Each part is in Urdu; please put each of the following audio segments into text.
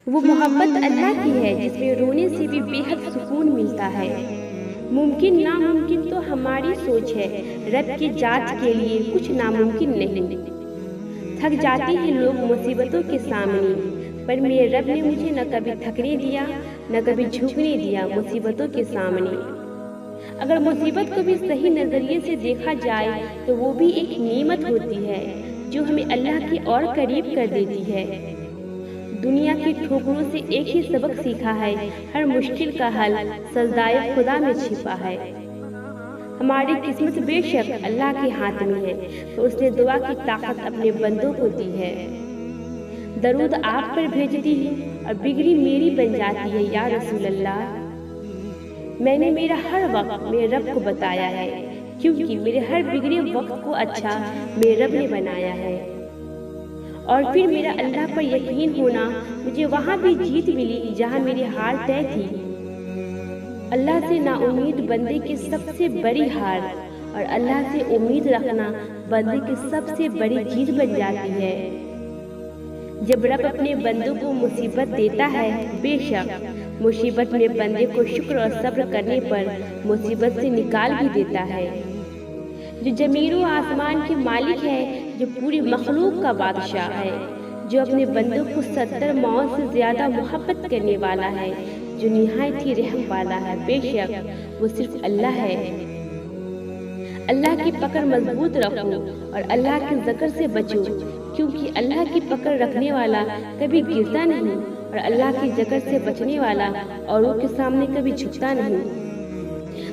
وہ محبت اللہ کی ہے جس میں رونے سے بھی بے حد سکون ملتا ہے۔ ممکن ناممکن تو ہماری سوچ ہے، رب کی ذات کے لیے کچھ ناممکن نہیں۔ تھک جاتے ہیں لوگ مصیبتوں کے سامنے، پر میرے رب نے مجھے نہ کبھی تھکنے دیا نہ کبھی جھکنے دیا مصیبتوں کے سامنے۔ اگر مصیبت کو بھی صحیح نظریے سے دیکھا جائے تو وہ بھی ایک نعمت ہوتی ہے جو ہمیں اللہ کی اور قریب کر دیتی ہے۔ دنیا کی ٹھوکروں سے ایک ہی سبق سیکھا ہے، ہر مشکل کا حل سجدائے خدا میں چھپا ہے۔ ہماری قسمت بے شک اللہ کے ہاتھ میں ہے، تو اس نے دعا کی طاقت اپنے بندوں کو دی ہے۔ درود آپ پر بھیجتی ہوں اور بگڑی میری بن جاتی ہے یا رسول اللہ۔ میں نے میرا ہر وقت میرے رب کو بتایا ہے، کیونکہ میرے ہر بگڑے وقت کو اچھا میرے رب نے بنایا ہے۔ اور پھر میرا اللہ پر یقین ہونا، مجھے وہاں بھی جیت ملی جہاں میری ہار طے تھی۔ اللہ سے نا امید بندے کی سب سے بڑی ہار، اور اللہ سے امید رکھنا بندے کی سب سے بڑی جیت بن جاتی ہے۔ جب رب اپنے بندوں کو مصیبت دیتا ہے، بے شک مصیبت میں بندے کو شکر اور صبر کرنے پر مصیبت سے نکال بھی دیتا ہے۔ جو زمین و آسمان کے مالک ہے، جو پوری مخلوق کا بادشاہ ہے، جو اپنے بندوں کو 70 ماؤں سے زیادہ محبت کرنے والا ہے، جو نہایت ہی رحم والا ہے، بے شک وہ صرف اللہ ہے۔ اللہ کی پکڑ مضبوط رکھو اور اللہ کے ذکر سے بچو، کیونکہ اللہ کی پکڑ رکھنے والا کبھی گرتا نہیں، اور اللہ کی ذکر سے بچنے والا اوروں کے سامنے کبھی جھکتا نہیں۔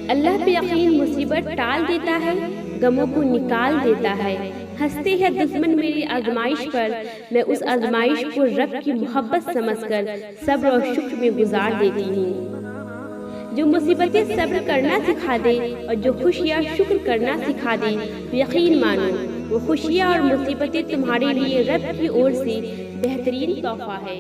اللہ پہ یقین مصیبت ٹال دیتا ہے، غموں کو نکال دیتا ہے۔ ہنستے ہیں دشمن میری آزمائش پر، میں اس آزمائش کو رب کی محبت سمجھ کر صبر اور شکر میں گزار دیتی ہوں۔ جو مصیبتیں صبر کرنا سکھا دے اور جو خوشیاں شکر کرنا سکھا دے، یقین مانو وہ خوشیاں اور مصیبتیں تمہارے لیے رب کی اور سے بہترین تحفہ ہے۔